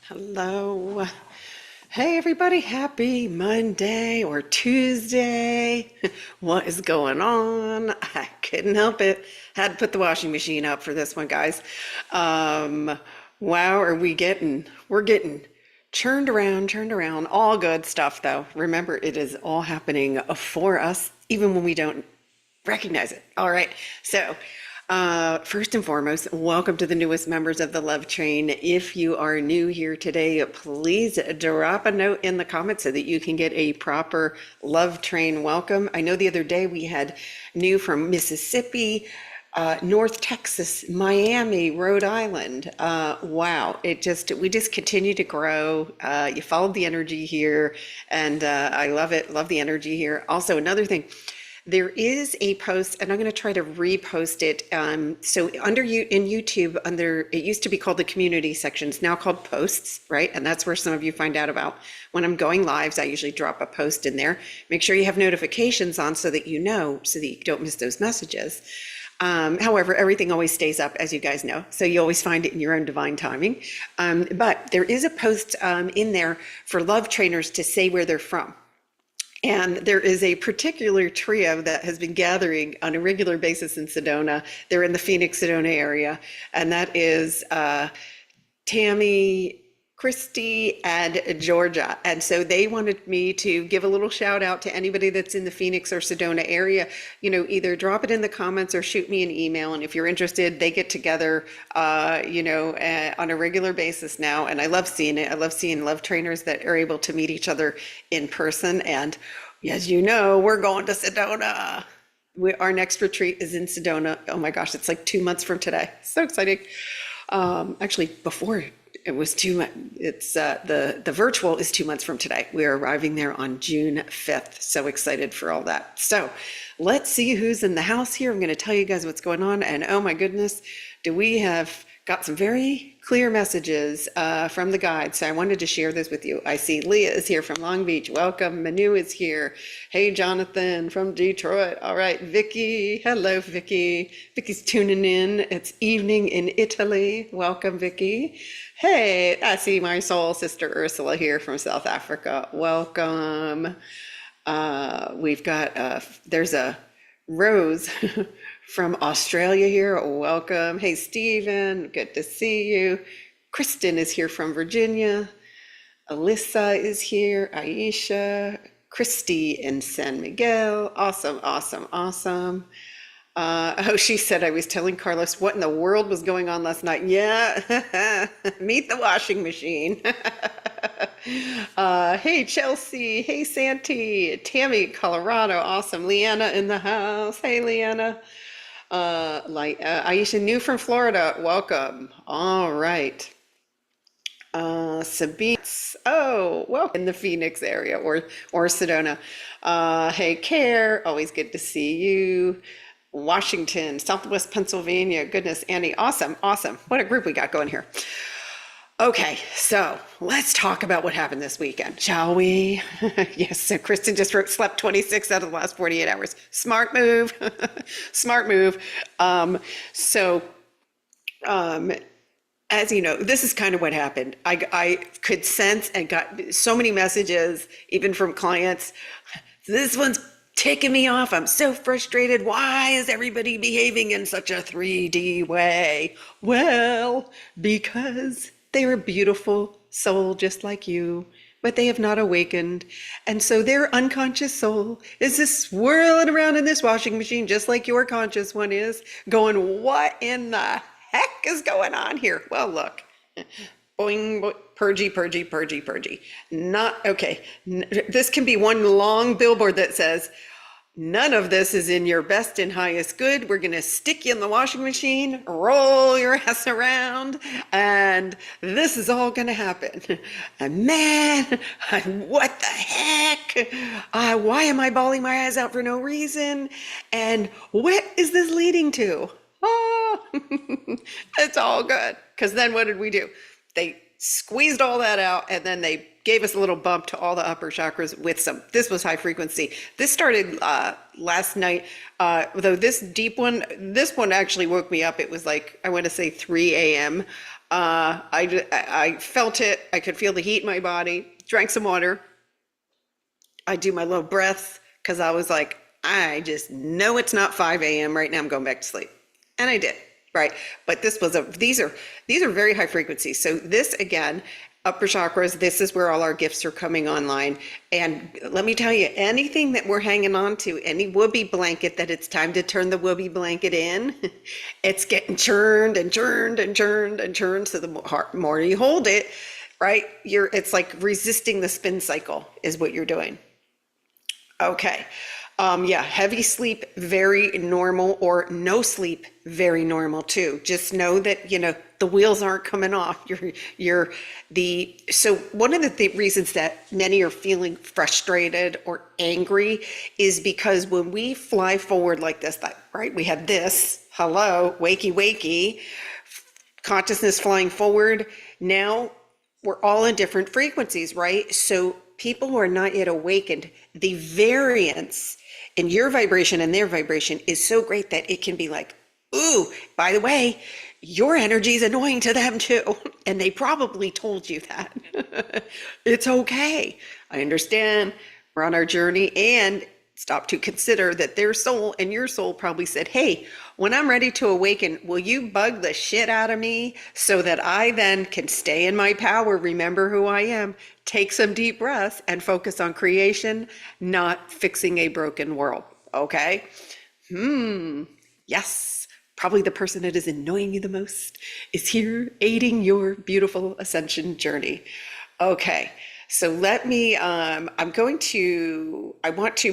Hello. Hey, everybody. Happy Monday or Tuesday. What is going on? I couldn't help it. Had to put the washing machine up for this one, guys. Um, wow, we're getting churned around. All good stuff, though. Remember, it is all happening for us, even when we don't recognize it. All right. So, first and foremost, welcome to the newest members of the Love Train. If you are new here today, please drop a note in the comments so that you can get a proper Love Train welcome. I know the other day we had new from Mississippi, North Texas, Miami, Rhode Island. Wow, we just continue to grow. You followed the energy here, and I love it. Love the energy here. Also, another thing. There is a post, and I'm going to try to repost it. So under you in YouTube, it used to be called the community section. It's now called posts, right? And that's where some of you find out about when I'm going lives. I usually drop a post in there. Make sure you have notifications on so that you know, so that you don't miss those messages. However, everything always stays up, as you guys know, so you always find it in your own divine timing. But there is a post in there for love trainers to say where they're from. And there is a particular trio that has been gathering on a regular basis in Sedona. They're in the Phoenix, Sedona area. And that is Tammy, Christy, and Georgia. And so they wanted me to give a little shout out to anybody that's in the Phoenix or Sedona area. You know, either drop it in the comments or shoot me an email. And if you're interested, they get together, on a regular basis now. And I love seeing it. I love seeing love trainers that are able to meet each other in person. And as you know, we're going to Sedona. Our next retreat is in Sedona. Oh my gosh, it's like 2 months from today. So exciting. Actually, before it was the virtual is 2 months from today. We are arriving there on June 5th. So excited for all that. So let's see who's in the house here. I'm going to tell you guys what's going on. And oh my goodness, do we have got some very clear messages from the guide. So I wanted to share this with you. I see Leah is here from Long Beach. Welcome. Manu is here. Hey, Jonathan from Detroit. All right, Vicky. Hello, Vicky. Vicky's tuning in. It's evening in Italy. Welcome, Vicky. Hey, I see my soul sister Ursula here from South Africa. Welcome. We've got, there's a Rose from Australia here. Welcome. Hey, Stephen. Good to see you. Kristen is here from Virginia. Alyssa is here. Aisha. Christy in San Miguel. Awesome, awesome, awesome. She said, I was telling Carlos what in the world was going on last night. Yeah, meet the washing machine. Hey, Chelsea. Hey, Santi. Tammy, Colorado. Awesome. Leanna in the house. Hey, Leanna. Aisha, new from Florida. Welcome. All right. Sabine. Oh, well, in the Phoenix area or Sedona. Hey, Care. Always good to see you. Washington, Southwest Pennsylvania. Goodness, Annie. Awesome, awesome. What a group we got going here. Okay, so let's talk about what happened this weekend, shall we? Yes, so Kristen just wrote, slept 26 out of the last 48 hours. Smart move. Smart move. As you know, this is kind of what happened. I could sense and got so many messages, even from clients. This one's ticking me off. I'm so frustrated. Why is everybody behaving in such a 3D way? Well, because they're a beautiful soul just like you, but they have not awakened. And so their unconscious soul is just swirling around in this washing machine, just like your conscious one is, going, what in the heck is going on here? Well, look. Boing, boing, purgy, purgy, purgy, purgy. Not okay. This can be one long billboard that says, none of this is in your best and highest good. We're going to stick you in the washing machine, roll your ass around, and this is all going to happen. And man, what the heck? Why am I bawling my eyes out for no reason? And what is this leading to? Oh, it's all good. Because then what did we do? They squeezed all that out, and then they gave us a little bump to all the upper chakras with this was high frequency. This started last night, though this one actually woke me up. It was like, I want to say 3 a.m. I felt it. I could feel the heat in my body. Drank some water. I do my little breaths because I was like, I just know it's not 5 a.m. right now. I'm going back to sleep. And I did, right? But these are very high frequencies. So this again, upper chakras, this is where all our gifts are coming online. And let me tell you, anything that we're hanging on to, any whoopee blanket that it's time to turn the whoopee blanket in, it's getting churned and churned and churned and churned. So the more you hold it, right, it's like resisting the spin cycle is what you're doing. Okay. Yeah, heavy sleep, very normal, or no sleep, very normal too. Just know that, the wheels aren't coming off. So one of the reasons that many are feeling frustrated or angry is because when we fly forward like this, right, we have this, hello, wakey, wakey, consciousness flying forward. Now we're all in different frequencies, right? So people who are not yet awakened, the variance in your vibration and their vibration is so great that it can be like, ooh, by the way, your energy is annoying to them too. And they probably told you that. It's okay. I understand. We're on our journey, and stop to consider that their soul and your soul probably said, hey, when I'm ready to awaken, will you bug the shit out of me so that I then can stay in my power, remember who I am, take some deep breaths, and focus on creation, not fixing a broken world, okay? Yes, probably the person that is annoying you the most is here aiding your beautiful ascension journey. Okay. So let me, I want to,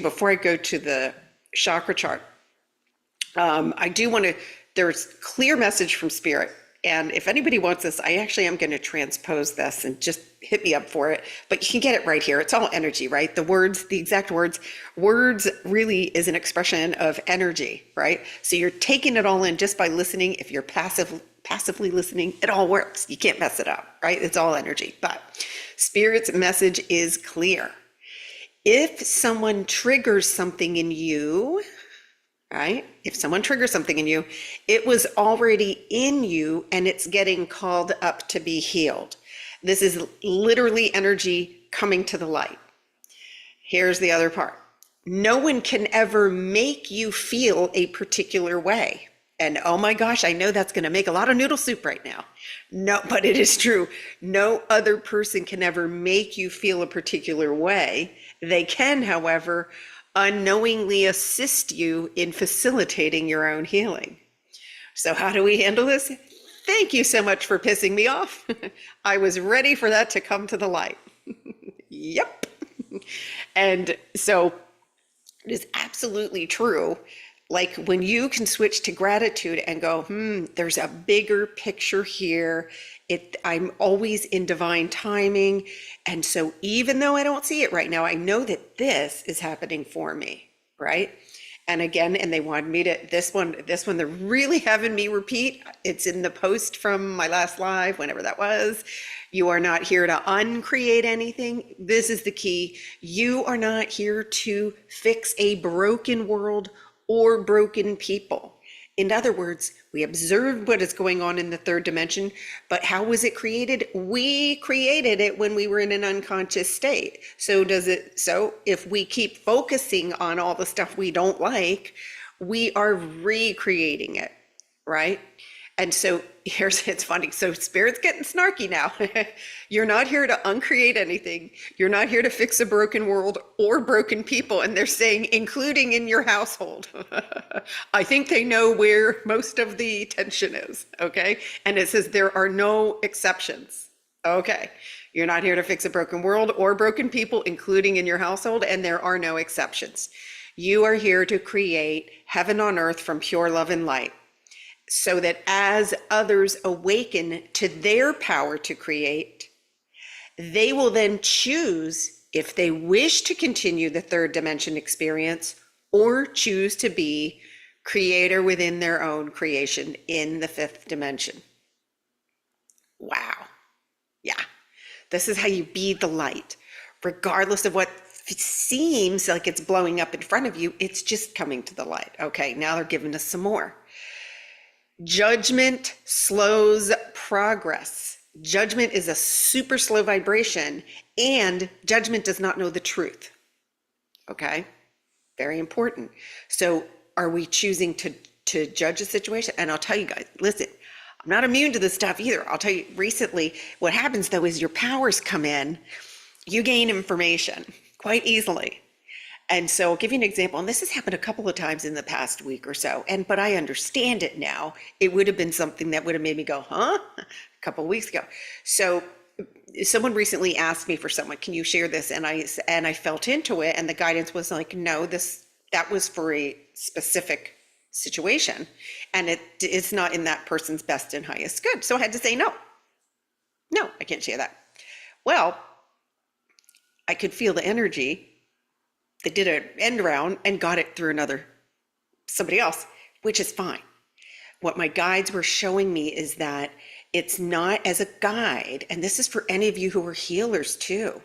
before I go to the chakra chart, I do want to, there's clear message from spirit. And if anybody wants this, I actually am going to transpose this and just hit me up for it. But you can get it right here. It's all energy, right? The words, the exact words really is an expression of energy, right? So you're taking it all in just by listening. If you're passively listening, it all works. You can't mess it up, right? It's all energy. But Spirit's message is clear. If someone triggers something in you, right? If someone triggers something in you, it was already in you and it's getting called up to be healed. This is literally energy coming to the light. Here's the other part. No one can ever make you feel a particular way. And oh my gosh, I know that's going to make a lot of noodle soup right now. No, but it is true. No other person can ever make you feel a particular way. They can, however, unknowingly assist you in facilitating your own healing. So how do we handle this? Thank you so much for pissing me off. I was ready for that to come to the light. Yep. And so it is absolutely true. Like when you can switch to gratitude and go, there's a bigger picture here. I'm always in divine timing. And so even though I don't see it right now, I know that this is happening for me, right? And again, and they wanted me to, this one, they're really having me repeat. It's in the post from my last live, whenever that was. You are not here to uncreate anything. This is the key. You are not here to fix a broken world or broken people. In other words, we observe what is going on in the third dimension, but how was it created? We created it when we were in an unconscious state. So if we keep focusing on all the stuff we don't like, we are recreating it, right? And so it's funny. So Spirit's getting snarky now. You're not here to uncreate anything. You're not here to fix a broken world or broken people. And they're saying, including in your household. I think they know where most of the tension is. Okay. And it says there are no exceptions. Okay. You're not here to fix a broken world or broken people, including in your household. And there are no exceptions. You are here to create heaven on earth from pure love and light, so that as others awaken to their power to create, they will then choose if they wish to continue the third dimension experience or choose to be creator within their own creation in the fifth dimension. Wow. Yeah. This is how you be the light. Regardless of what seems like it's blowing up in front of you, it's just coming to the light. Okay, now they're giving us some more. Judgment slows progress. Judgment is a super slow vibration, and judgment does not know the truth. Okay? Very important. So are we choosing to judge a situation? And I'll tell you guys, listen, I'm not immune to this stuff either. I'll tell you recently, what happens though is your powers come in, you gain information quite easily. And so I'll give you an example, and this has happened a couple of times in the past week or so, but I understand it now. It would have been something that would have made me go, huh? A couple of weeks ago. So someone recently asked me for someone, can you share this? And I felt into it, and the guidance was like, no, that was for a specific situation, and it's not in that person's best and highest good. So I had to say no, I can't share that. Well, I could feel the energy. They did an end round and got it through somebody else, which is fine. What my guides were showing me is that it's not as a guide, and this is for any of you who are healers too.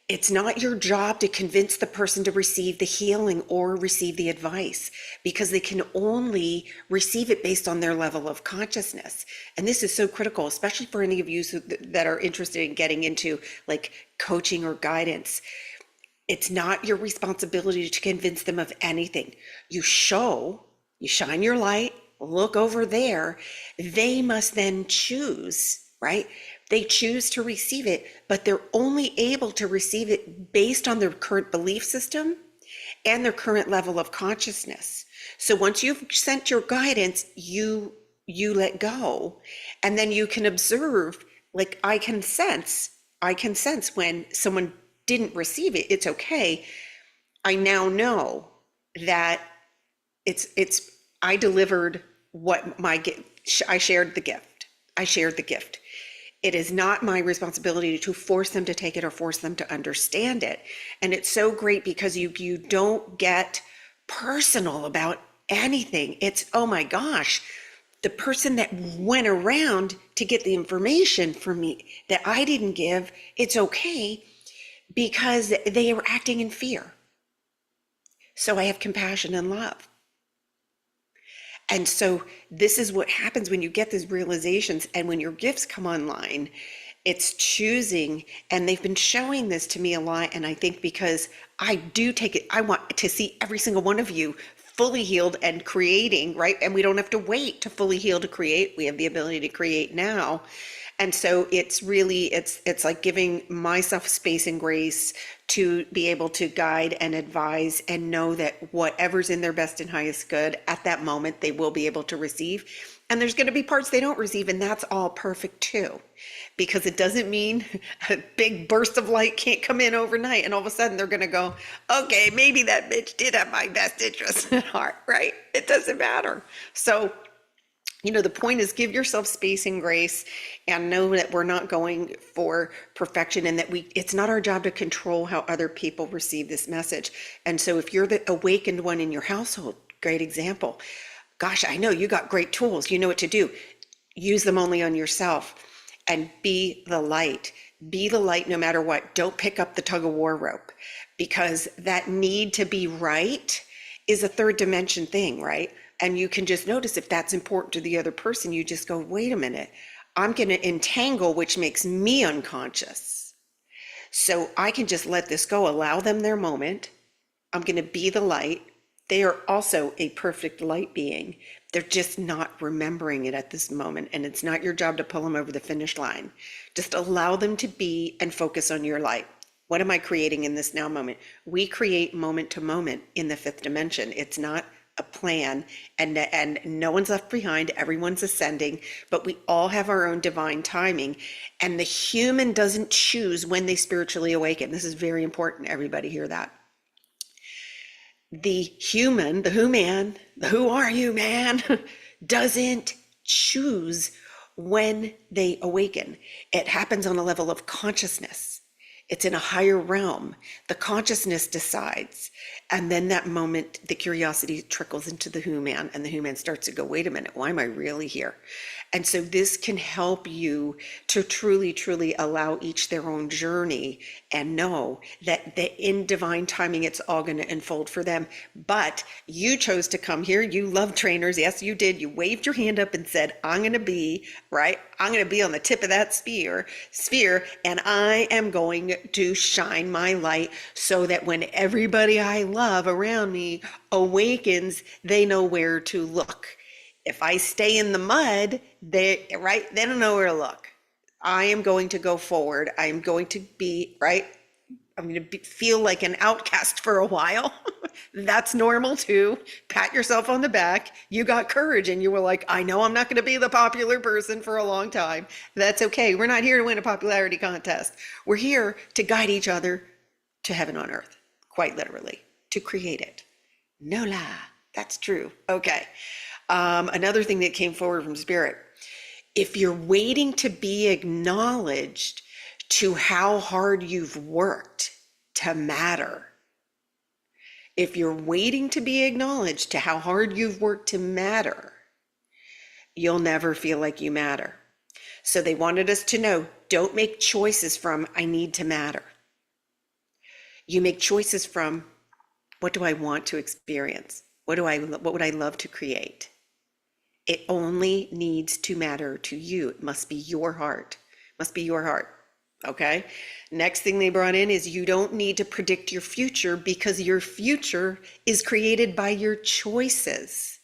It's not your job to convince the person to receive the healing or receive the advice, because they can only receive it based on their level of consciousness. And this is so critical, especially for any of you that are interested in getting into like coaching or guidance. It's not your responsibility to convince them of anything. You shine your light, look over there. They must then choose, right? They choose to receive it, but they're only able to receive it based on their current belief system and their current level of consciousness. So once you've sent your guidance, you let go, and then you can observe, like I can sense when someone didn't receive it. It's okay. I now know that I delivered I shared the gift. It is not my responsibility to force them to take it or force them to understand it. And it's so great because you don't get personal about anything. It's, oh my gosh, the person that went around to get the information from me that I didn't give, it's okay because they were acting in fear. So I have compassion and love. And so this is what happens when you get these realizations, and when your gifts come online, it's choosing. And they've been showing this to me a lot. And I think because I do take it, I want to see every single one of you fully healed and creating, right? And we don't have to wait to fully heal to create. We have the ability to create now. And so it's really, it's like giving myself space and grace to be able to guide and advise and know that whatever's in their best and highest good at that moment, they will be able to receive. And there's going to be parts they don't receive, and that's all perfect too, because it doesn't mean a big burst of light can't come in overnight and all of a sudden they're going to go, okay, maybe that bitch did have my best interest at heart, right? It doesn't matter. So the point is, give yourself space and grace, and know that we're not going for perfection, and that it's not our job to control how other people receive this message. And so if you're the awakened one in your household, great example. Gosh, I know you got great tools. You know what to do. Use them only on yourself, and be the light. Be the light no matter what. Don't pick up the tug of war rope, because that need to be right is a third dimension thing, right? And you can just notice if that's important to the other person, you just go, wait a minute, I'm going to entangle, which makes me unconscious. So I can just let this go, allow them their moment. I'm going to be the light. They are also a perfect light being. They're just not remembering it at this moment. And it's not your job to pull them over the finish line. Just allow them to be and focus on your light. What am I creating in this now moment? We create moment to moment in the fifth dimension. It's not a plan, and no one's left behind. Everyone's ascending, but we all have our own divine timing, and the human doesn't choose when they spiritually awaken. This is very important. Everybody hear that. The human, the who are you man, doesn't choose when they awaken. It happens on a level of consciousness. It's in a higher realm. The consciousness decides. And then that moment, the curiosity trickles into the who man, and the who man starts to go, wait a minute, why am I really here? And so this can help you to truly, truly allow each their own journey and know that in divine timing, it's all going to unfold for them. But you chose to come here. You love trainers. Yes, you did. You waved your hand up and said, I'm going to be, right? I'm going to be on the tip of that sphere, and I am going to shine my light so that when everybody I love around me awakens, they know where to look. If I stay in the mud, they don't know where to look. I am going to go forward. I am going to be, right? I'm going to feel like an outcast for a while. That's normal too. Pat yourself on the back. You got courage and you were like, I know I'm not going to be the popular person for a long time. That's okay. We're not here to win a popularity contest. We're here to guide each other to heaven on earth, quite literally, to create it. No lie. That's true. Okay. Another thing that came forward from Spirit, if you're waiting to be acknowledged to how hard you've worked to matter, if you're waiting to be acknowledged to how hard you've worked to matter, you'll never feel like you matter. So they wanted us to know, don't make choices from, I need to matter. You make choices from, what do I want to experience? What would I love to create? It only needs to matter to you. It must be your heart. It must be your heart. Okay. Next thing they brought in is you don't need to predict your future because your future is created by your choices.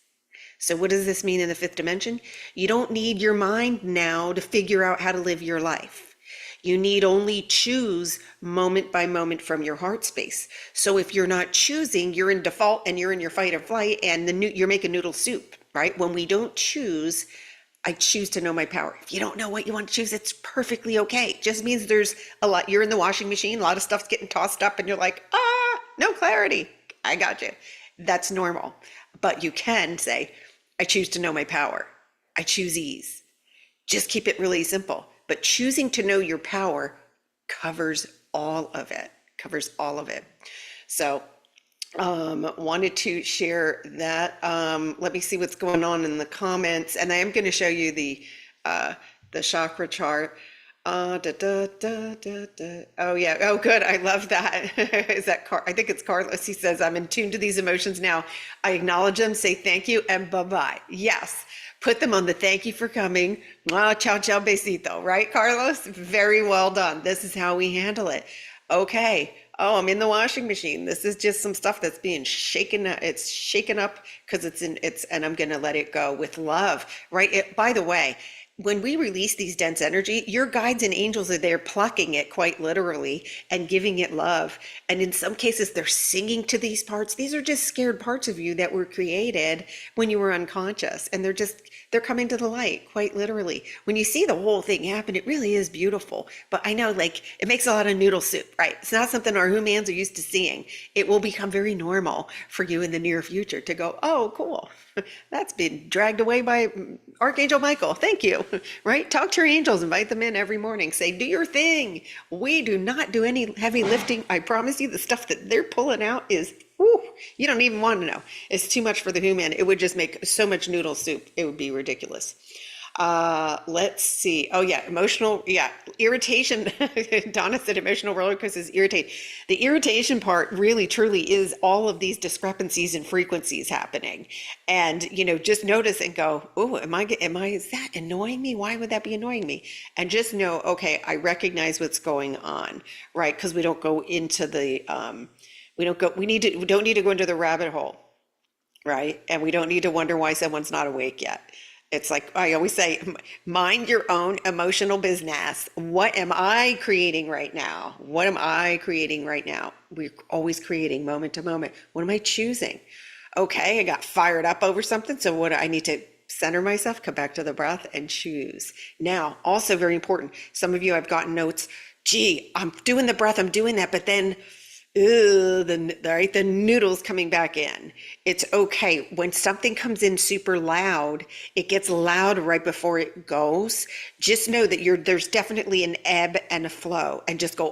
So what does this mean in the fifth dimension? You don't need your mind now to figure out how to live your life. You need only choose moment by moment from your heart space. So if you're not choosing, you're in default and you're in your fight or flight and you're making noodle soup, right? When we don't choose, I choose to know my power. If you don't know what you want to choose, it's perfectly okay. It just means there's a lot, you're in the washing machine, a lot of stuff's getting tossed up and you're like, no clarity. I got you. That's normal. But you can say, I choose to know my power. I choose ease. Just keep it really simple. But choosing to know your power covers all of it, So wanted to share that. Let me see what's going on in the comments. And I am going to show you the chakra chart. Oh yeah. Oh, good. I love that. Is that I think it's Carlos. He says, I'm in tune to these emotions now. I acknowledge them, say thank you, and bye-bye. Yes. Put them on the thank you for coming. Ciao, ciao, besito. Right, Carlos? Very well done. This is how we handle it. Okay. Oh, I'm in the washing machine. This is just some stuff that's being shaken. It's shaken up because and I'm going to let it go with love, right? By the way, when we release these dense energy, your guides and angels are there plucking it quite literally and giving it love. And in some cases, they're singing to these parts. These are just scared parts of you that were created when you were unconscious. And they're coming to the light quite literally. When you see the whole thing happen, it really is beautiful. But I know, like, it makes a lot of noodle soup, right? It's not something our humans are used to seeing. It will become very normal for you in the near future to go, oh, cool. That's been dragged away by Archangel Michael. Thank you. Right? Talk to your angels, invite them in every morning. Say, do your thing. We do not do any heavy lifting. I promise you, the stuff that they're pulling out is, you don't even want to know. It's too much for the human. It would just make so much noodle soup. It would be ridiculous. Let's see. Oh yeah, emotional, irritation. Donna said emotional roller coasters irritate. The irritation part really truly is all of these discrepancies in frequencies happening. And, just notice and go, oh, is that annoying me? Why would that be annoying me? And just know, okay, I recognize what's going on, right? Because we don't go into the, we don't need to go into the rabbit hole, right? And we don't need to wonder why someone's not awake yet. It's like I always say, mind your own emotional business. What am I creating right now? What am I creating right now? We're always creating moment to moment. What am I choosing? Okay, I got fired up over something. So what I need to center myself, come back to the breath and choose. Now, also very important. Some of you have gotten notes. Gee, I'm doing the breath. I'm doing that. But then the noodles coming back in. It's okay. When something comes in super loud, it gets loud right before it goes. Just know that there's definitely an ebb and a flow, and just go,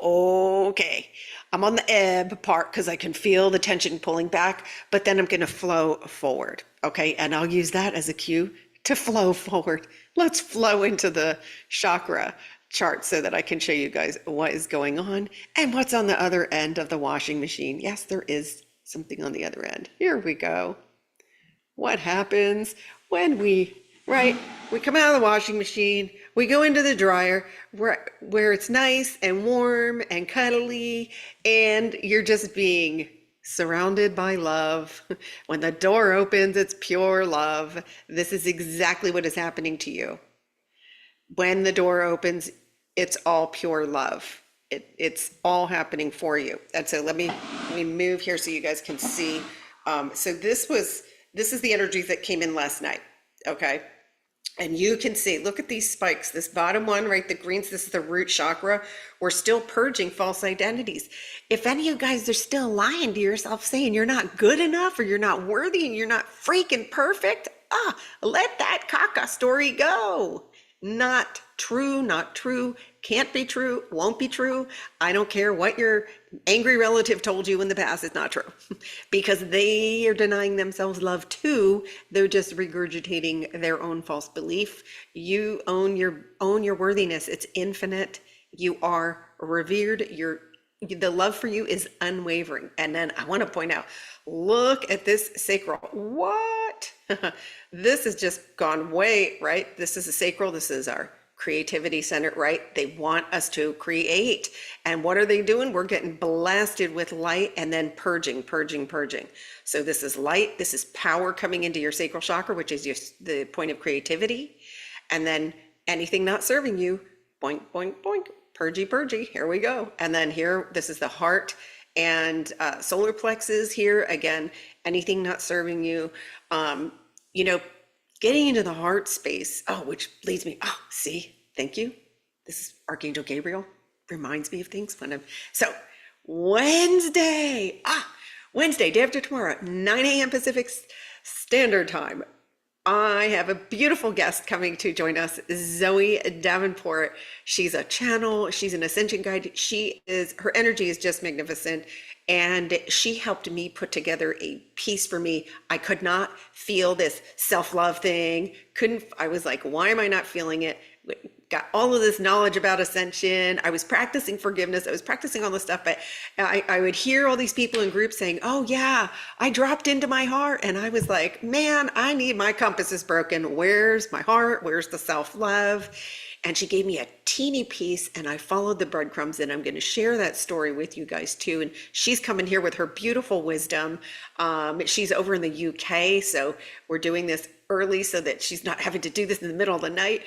okay, I'm on the ebb part because I can feel the tension pulling back, but then I'm going to flow forward. Okay. And I'll use that as a cue to flow forward. Let's flow into the chakra chart so that I can show you guys what is going on and what's on the other end of the washing machine. Yes, there is something on the other end. Here we go. What happens when we come out of the washing machine, we go into the dryer where it's nice and warm and cuddly, and you're just being surrounded by love. When the door opens, it's pure love. This is exactly what is happening to you. When the door opens, it's all pure love. It's all happening for you. And so let me move here so you guys can see. So this is the energies that came in last night. Okay. And you can see, look at these spikes, this bottom one, right? The greens, this is the root chakra. We're still purging false identities. If any of you guys are still lying to yourself, saying you're not good enough or you're not worthy and you're not freaking perfect, let that caca story go. Not true, not true, can't be true, won't be true. I don't care what your angry relative told you in the past, it's not true. Because they are denying themselves love too. They're just regurgitating their own false belief. You own your worthiness. It's infinite. You are revered. The love for you is unwavering. And then I want to point out, look at this sacral. What? This has just gone way, right? This is a sacral. This is our creativity center, right? They want us to create. And what are they doing? We're getting blasted with light and then purging. So this is light. This is power coming into your sacral chakra, which is the point of creativity. And then anything not serving you, boink, boink, boink, purgy. Here we go. And then here, this is the heart and solar plexus here. Again, anything not serving you, getting into the heart space. Which leads me, see, thank you. This is Archangel Gabriel. Reminds me of things so Wednesday, day after tomorrow, 9 a.m. Pacific Standard Time. I have a beautiful guest coming to join us, Zoe Davenport. She's a channel, she's an ascension guide. Her energy is just magnificent. And she helped me put together a piece for me. I could not feel this self-love thing. I was like, why am I not feeling it? Got all of this knowledge about ascension. I was practicing forgiveness. I was practicing all this stuff, but I would hear all these people in groups saying, oh yeah, I dropped into my heart. And I was like, man, my compass is broken. Where's my heart? Where's the self-love? And she gave me a teeny piece and I followed the breadcrumbs, and I'm going to share that story with you guys too. And she's coming here with her beautiful wisdom. She's over in the UK, so we're doing this early so that she's not having to do this in the middle of the night.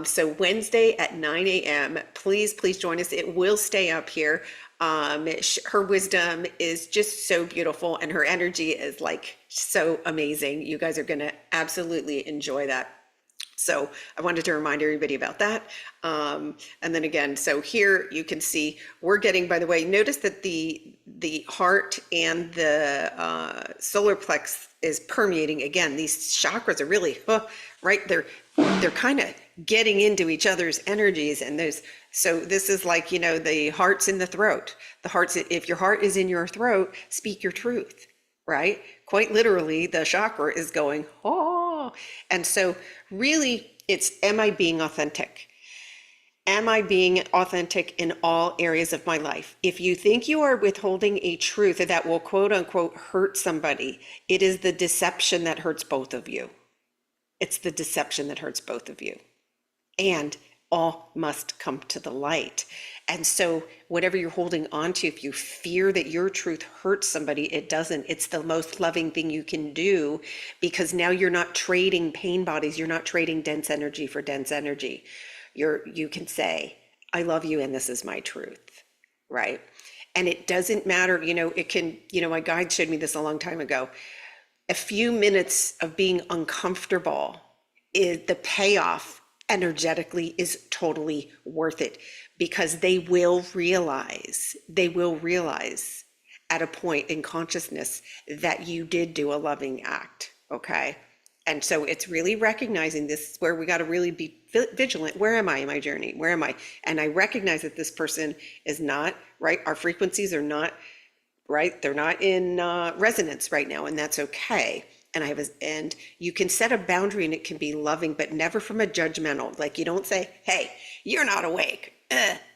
So Wednesday at 9 a.m., please join us. It will stay up here. Her wisdom is just so beautiful and her energy is like so amazing. You guys are going to absolutely enjoy that. So I wanted to remind everybody about that. And then again, so here you can see we're getting, by the way, notice that the heart and the solar plex is permeating. Again, these chakras are really, right? They're kind of getting into each other's energies. And so this is like, the heart's in the throat. If your heart is in your throat, speak your truth, right? Quite literally, the chakra is going, and so really it's, am I being authentic? Am I being authentic in all areas of my life? If you think you are withholding a truth that will quote unquote hurt somebody, it is the deception that hurts both of you. It's the deception that hurts both of you. And all must come to the light. And so whatever you're holding on to, if you fear that your truth hurts somebody, it doesn't. It's the most loving thing you can do, because now you're not trading pain bodies. You're not trading dense energy for dense energy. You can say, I love you and this is my truth, right? And it doesn't matter, my guide showed me this a long time ago. A few minutes of being uncomfortable is the payoff energetically is totally worth it, because they will realize at a point in consciousness that you did do a loving act. Okay. And so it's really recognizing this is where we got to really be vigilant. Where am I in my journey? Where am I? And I recognize that this person is not right. Our frequencies are not right. They're not in resonance right now. And that's okay. And you can set a boundary and it can be loving, but never from a judgmental. Like you don't say, hey, you're not awake,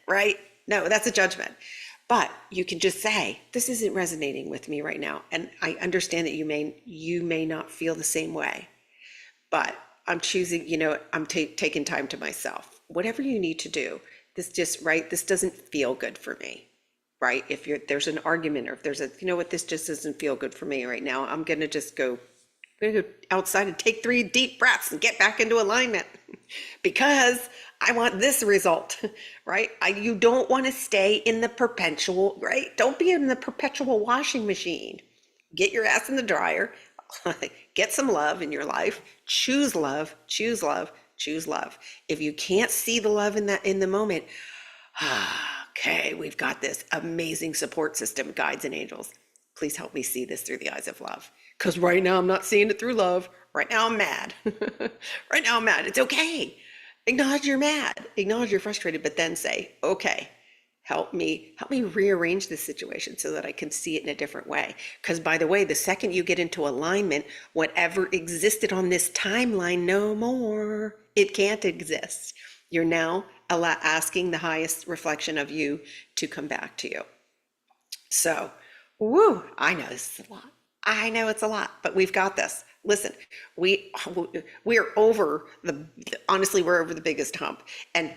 right? No, that's a judgment. But you can just say, this isn't resonating with me right now. And I understand that you may not feel the same way, but I'm choosing, I'm taking time to myself. Whatever you need to do, this doesn't feel good for me, right? If there's an argument, or if there's this just doesn't feel good for me right now, I'm gonna go outside and take 3 deep breaths and get back into alignment because I want this result, right? You don't want to stay in the perpetual, right? Don't be in the perpetual washing machine. Get your ass in the dryer, get some love in your life, choose love, choose love, choose love. If you can't see the love in the moment, okay, we've got this amazing support system, guides and angels. Please help me see this through the eyes of love. Because right now I'm not seeing it through love. Right now I'm mad. Right now I'm mad. It's okay. Acknowledge you're mad. Acknowledge you're frustrated, but then say, okay, help me rearrange this situation so that I can see it in a different way. Because by the way, the second you get into alignment, whatever existed on this timeline, no more. It can't exist. You're now asking the highest reflection of you to come back to you. So, I know this is a lot. I know it's a lot, but we've got this. Listen, we're over honestly, we're over the biggest hump. And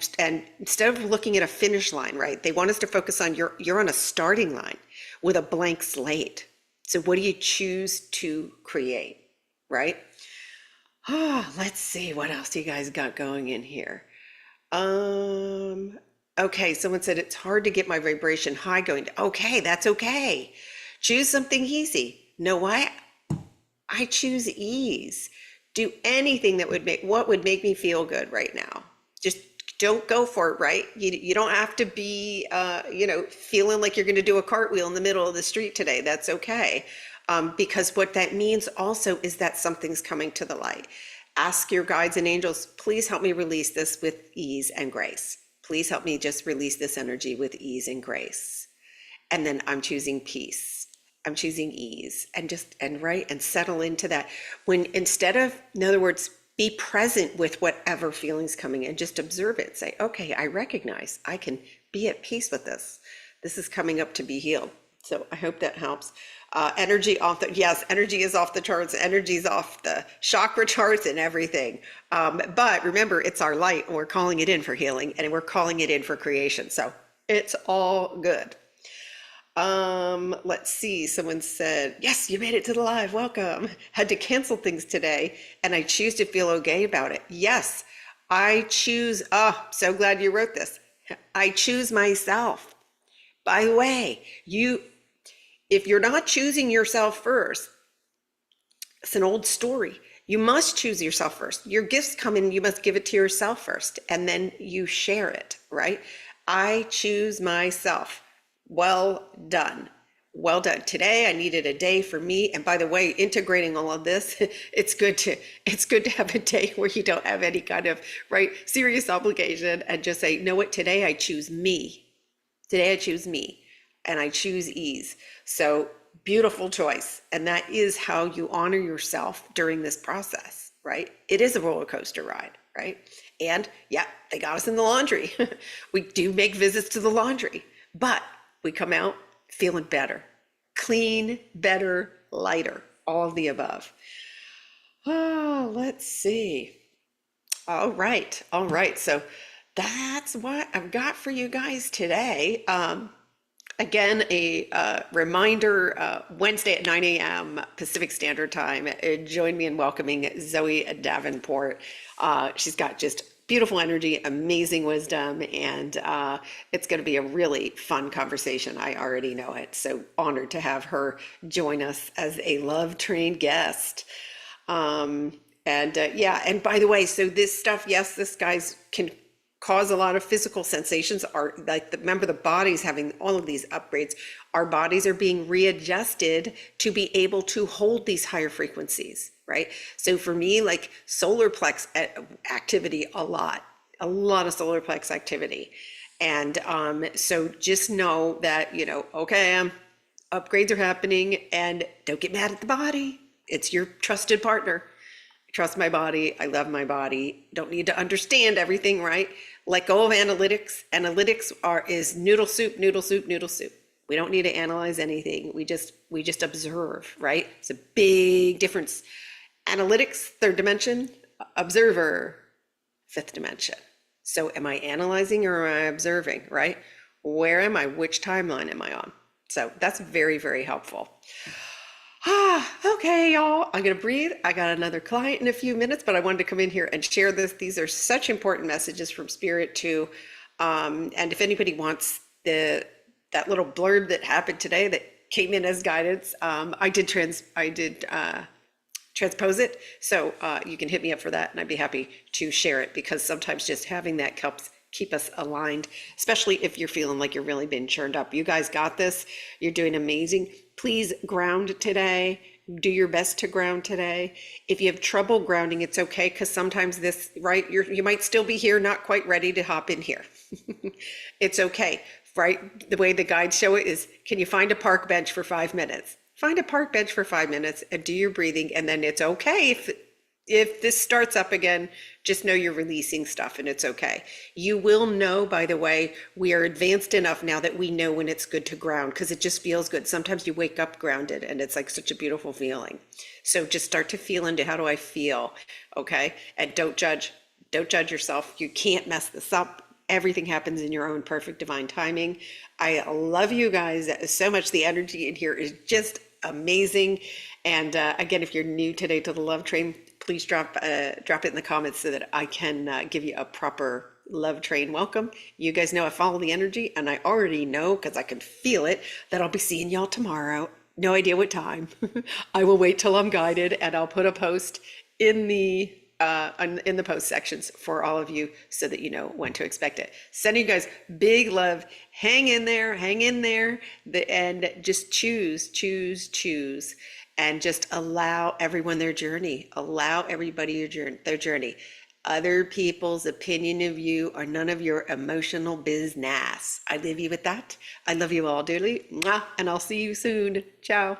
instead of looking at a finish line, right? They want us to focus on you're on a starting line with a blank slate. So what do you choose to create, right? Let's see what else you guys got going in here. Okay, someone said it's hard to get my vibration high going. Okay, that's okay. Choose something easy. Know why? I choose ease. Do anything that would make me feel good right now. Just don't go for it, right? You don't have to be, feeling like you're going to do a cartwheel in the middle of the street today. That's okay. Because what that means also is that something's coming to the light. Ask your guides and angels, please help me release this with ease and grace. Please help me just release this energy with ease and grace. And then I'm choosing peace. I'm choosing ease and settle into that. In other words, be present with whatever feeling's coming in, just observe it. Say, okay, I recognize I can be at peace with this. This is coming up to be healed. So I hope that helps. Energy is off the charts. Energy's off the chakra charts and everything. But remember, it's our light and we're calling it in for healing and we're calling it in for creation. So it's all good. Let's see. Someone said, yes, you made it to the live. Welcome. Had to cancel things today and I choose to feel okay about it. Yes, I choose. Oh, so glad you wrote this. I choose myself. By the way, if you're not choosing yourself first, it's an old story. You must choose yourself first. Your gifts come in, you must give it to yourself first, and then you share it, right? I choose myself. Well done. Well done. Today I needed a day for me. And by the way, integrating all of this, it's good to have a day where you don't have any kind of serious obligation and just say, you know what, today I choose me. Today I choose me and I choose ease. So beautiful choice. And that is how you honor yourself during this process, right? It is a roller coaster ride, right? And yeah, they got us in the laundry. We do make visits to the laundry, but we come out feeling better, clean, better, lighter, all of the above. Oh, let's see. All right. So that's what I've got for you guys today. Again, a reminder, Wednesday at 9 a.m. Pacific Standard Time, join me in welcoming Zoe Davenport. She's got just beautiful energy, amazing wisdom, and it's going to be a really fun conversation. I already know it. So honored to have her join us as a love trained guest. And by the way, so this stuff, yes, this guys can cause a lot of physical sensations. Remember, the body's having all of these upgrades. Our bodies are being readjusted to be able to hold these higher frequencies, right? So for me, like solar plex activity, a lot of solar plex activity. And so just know that, okay, upgrades are happening and don't get mad at the body, It's your trusted partner. I trust my body. I love my body. Don't need to understand everything, right? Let go of analytics. Analytics is noodle soup, noodle soup, noodle soup. We don't need to analyze anything. We just observe, right? It's a big difference. Analytics, third dimension, observer, fifth dimension. So am I analyzing or am I observing, right? Where am I? Which timeline am I on? So that's very, very helpful. Okay, y'all, I'm gonna breathe. I got another client in a few minutes, but I wanted to come in here and share this. These are such important messages from Spirit too. And if anybody wants that little blurb that happened today that came in as guidance, I did transpose it. So you can hit me up for that and I'd be happy to share it, because sometimes just having that helps keep us aligned, especially if you're feeling like you're really being churned up. You guys got this. You're doing amazing. Please ground today. Do your best to ground today. If you have trouble grounding, it's okay, because sometimes this, right, you might still be here, not quite ready to hop in here. It's okay, right? The way the guides show it is, can you find a park bench for 5 minutes? Find a park bench for 5 minutes and do your breathing, and then it's okay if this starts up again. Just know you're releasing stuff and it's okay. You will know, by the way, we are advanced enough now that we know when it's good to ground, because it just feels good. Sometimes you wake up grounded and it's like such a beautiful feeling. So just start to feel into, how do I feel? Okay. And don't judge yourself. You can't mess this up. Everything happens in your own perfect divine timing. I love you guys so much. The energy in here is just amazing. And again, if you're new today to the Love Train, please drop it in the comments so that I can give you a proper Love Train welcome. You guys know I follow the energy, and I already know, because I can feel it, that I'll be seeing y'all tomorrow. No idea what time. I will wait till I'm guided, and I'll put a post in the post sections for all of you so that you know when to expect it. Sending you guys big love. Hang in there, and just choose, and just allow everyone their journey. Allow everybody their journey. Other people's opinion of you are none of your emotional business. I leave you with that. I love you all dearly, and I'll see you soon. Ciao.